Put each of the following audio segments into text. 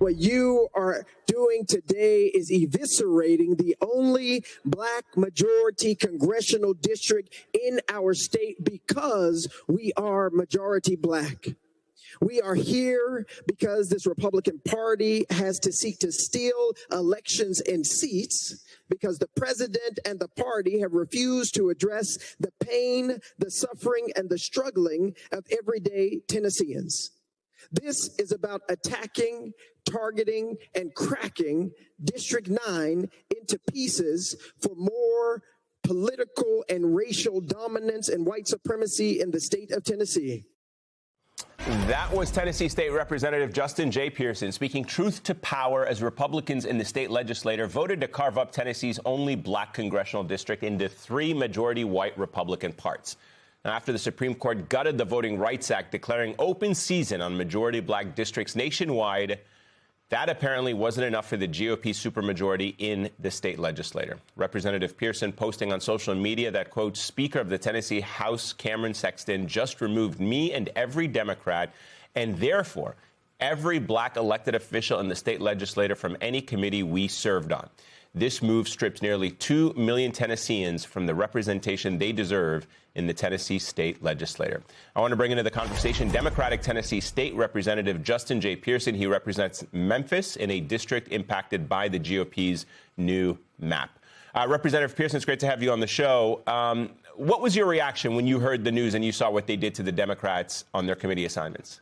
What you are doing today is eviscerating the only black majority congressional district in our state because we are majority black. We are here because this Republican Party has to seek to steal elections and seats because the president and the party have refused to address the pain, the suffering, and the struggling of everyday Tennesseans. This is about attacking, targeting, and cracking District 9 into pieces for more political and racial dominance and white supremacy in the state of Tennessee. That was Tennessee State Representative Justin J. Pearson speaking truth to power as Republicans in the state legislature voted to carve up Tennessee's only black congressional district into 3 majority white Republican parts. Now, after the Supreme Court gutted the Voting Rights Act, declaring open season on majority black districts nationwide, that apparently wasn't enough for the GOP supermajority in the state legislature. Representative Pearson posting on social media that, quote, Speaker of the Tennessee House Cameron Sexton just removed me and every Democrat and therefore every black elected official in the state legislature from any committee we served on. This move strips nearly 2 million Tennesseans from the representation they deserve in the Tennessee state legislature. I want to bring into the conversation Democratic Tennessee State Representative Justin J. Pearson. He represents Memphis in a district impacted by the GOP's new map. Representative Pearson, it's great to have you on the show. What was your reaction when you heard the news and you saw what they did to the Democrats on their committee assignments?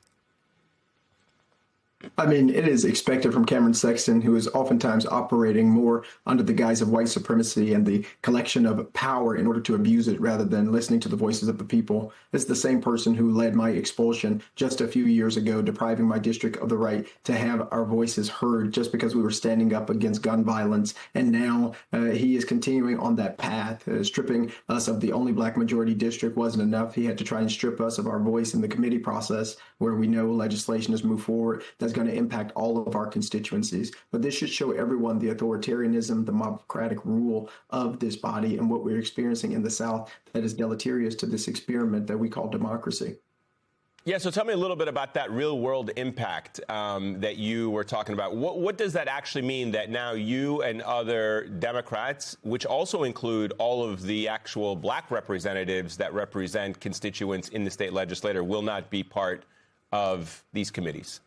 I mean, it is expected from Cameron Sexton, who is oftentimes operating more under the guise of white supremacy and the collection of power in order to abuse it rather than listening to the voices of the people. It's the same person who led my expulsion just a few years ago, depriving my district of the right to have our voices heard just because we were standing up against gun violence. And now he is continuing on that path. Stripping us of the only black majority district wasn't enough. He had to try and strip us of our voice in the committee process where we know legislation has moved forward that's going to impact all of our constituencies. But this should show everyone the authoritarianism, the mobocratic rule of this body and what we're experiencing in the South that is deleterious to this experiment that we call democracy. Yeah, so tell me a little bit about that real world impact that you were talking about. What does that actually mean that now you and other Democrats, which also include all of the actual black representatives that represent constituents in the state legislature, will not be part of these committees?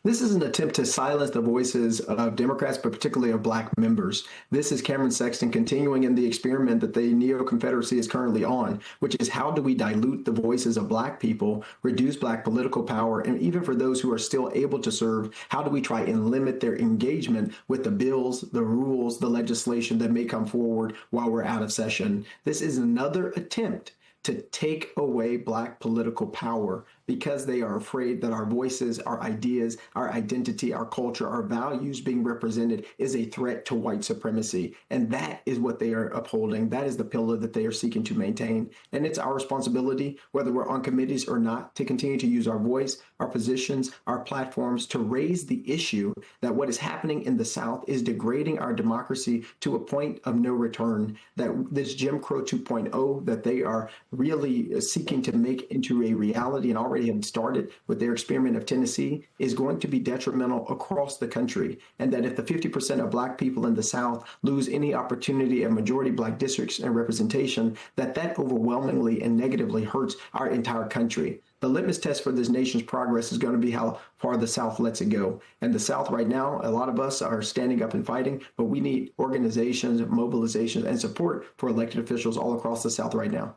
This is an attempt to silence the voices of Democrats, but particularly of black members. This is Cameron Sexton continuing in the experiment that the neo-Confederacy is currently on, which is how do we dilute the voices of black people, reduce black political power, and even for those who are still able to serve, how do we try and limit their engagement with the bills, the rules, the legislation that may come forward while we're out of session. This is another attempt to take away black political power because they are afraid that our voices, our ideas, our identity, our culture, our values being represented is a threat to white supremacy. And that is what they are upholding. That is the pillar that they are seeking to maintain. And it's our responsibility, whether we're on committees or not, to continue to use our voice, our positions, our platforms to raise the issue that what is happening in the South is degrading our democracy to a point of no return, that this Jim Crow 2.0 that they are really seeking to make into a reality and already have started with their experiment of Tennessee is going to be detrimental across the country. And that if the 50% of black people in the South lose any opportunity at majority black districts and representation, that overwhelmingly and negatively hurts our entire country. The litmus test for this nation's progress is going to be how far the South lets it go. And the South right now, a lot of us are standing up and fighting, but we need organizations, mobilizations, and support for elected officials all across the South right now.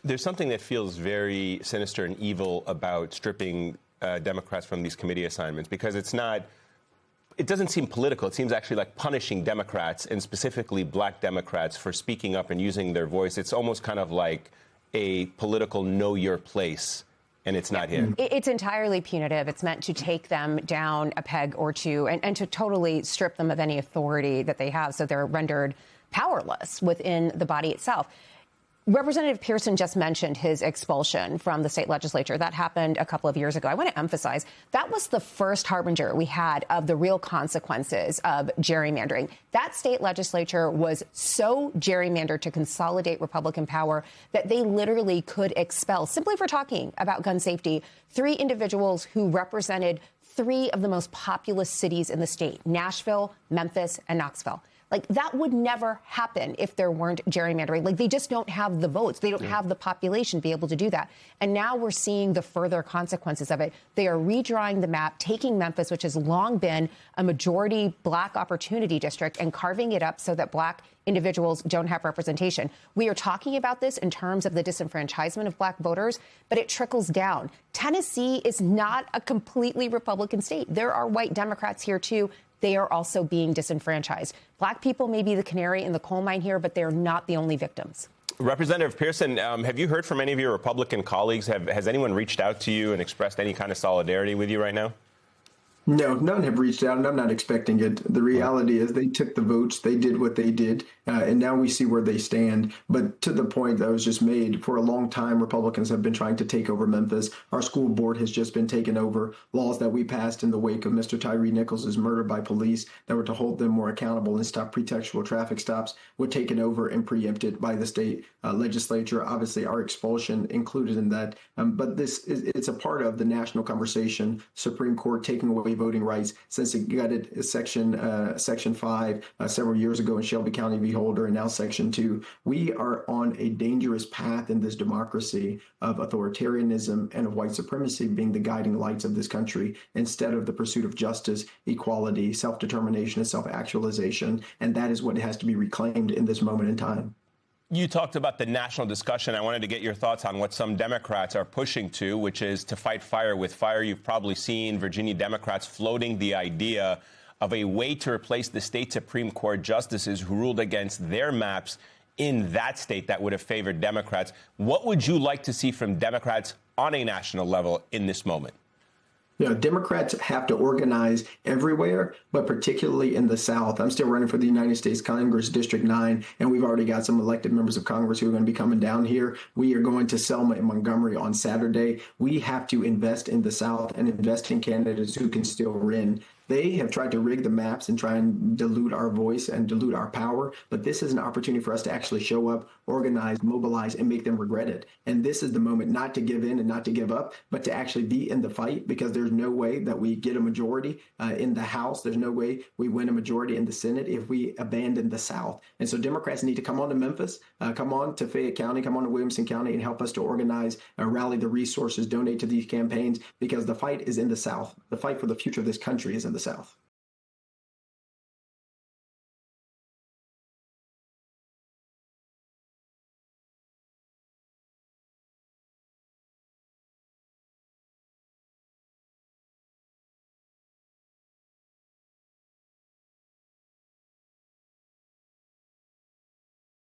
There's something that feels very sinister and evil about stripping Democrats from these committee assignments because it doesn't seem political. It seems actually like punishing Democrats and specifically black Democrats for speaking up and using their voice. It's almost kind of like a political know your place. And it's not here. It's entirely punitive. It's meant to take them down a peg or two and to totally strip them of any authority that they have so they're rendered powerless within the body itself. Representative Pearson just mentioned his expulsion from the state legislature. That happened a couple of years ago. I want to emphasize that was the first harbinger we had of the real consequences of gerrymandering. That state legislature was so gerrymandered to consolidate Republican power that they literally could expel, simply for talking about gun safety, 3 individuals who represented three of the most populous cities in the state: Nashville, Memphis, and Knoxville. Like, that would never happen if there weren't gerrymandering. Like, they just don't have the votes. They don't have the population to be able to do that. And now we're seeing the further consequences of it. They are redrawing the map, taking Memphis, which has long been a majority black opportunity district, and carving it up so that black individuals don't have representation. We are talking about this in terms of the disenfranchisement of black voters, but it trickles down. Tennessee is not a completely Republican state. There are white Democrats here, too. They are also being disenfranchised. Black people may be the canary in the coal mine here, but they're not the only victims. Representative Pearson, have you heard from any of your Republican colleagues? Has anyone reached out to you and expressed any kind of solidarity with you right now? No, none have reached out, and I'm not expecting it. The reality is they took the votes, they did what they did, and now we see where they stand. But to the point that was just made, for a long time, Republicans have been trying to take over Memphis. Our school board has just been taken over. Laws that we passed in the wake of Mr. Tyree Nichols' murder by police that were to hold them more accountable and stop pretextual traffic stops were taken over and preempted by the state legislature. Obviously, our expulsion included in that. But it's a part of the national conversation. Supreme Court taking away voting rights since it gutted Section 5 several years ago in Shelby County v. Holder, and now Section 2. We are on a dangerous path in this democracy of authoritarianism and of white supremacy being the guiding lights of this country instead of the pursuit of justice, equality, self-determination, and self-actualization. And that is what has to be reclaimed in this moment in time. You talked about the national discussion. I wanted to get your thoughts on what some Democrats are pushing to, which is to fight fire with fire. You've probably seen Virginia Democrats floating the idea of a way to replace the state Supreme Court justices who ruled against their maps in that state that would have favored Democrats. What would you like to see from Democrats on a national level in this moment? You know, Democrats have to organize everywhere, but particularly in the South. I'm still running for the United States Congress, District 9, and we've already got some elected members of Congress who are going to be coming down here. We are going to Selma and Montgomery on Saturday. We have to invest in the South and invest in candidates who can still win. They have tried to rig the maps and try and dilute our voice and dilute our power. But this is an opportunity for us to actually show up, organize, mobilize, and make them regret it. And this is the moment not to give in and not to give up, but to actually be in the fight, because there's no way that we get a majority in the House. There's no way we win a majority in the Senate if we abandon the South. And so Democrats need to come on to Memphis, come on to Fayette County, come on to Williamson County, and help us to organize, rally the resources, donate to these campaigns, because the fight is in the South. The fight for the future of this country is in the South.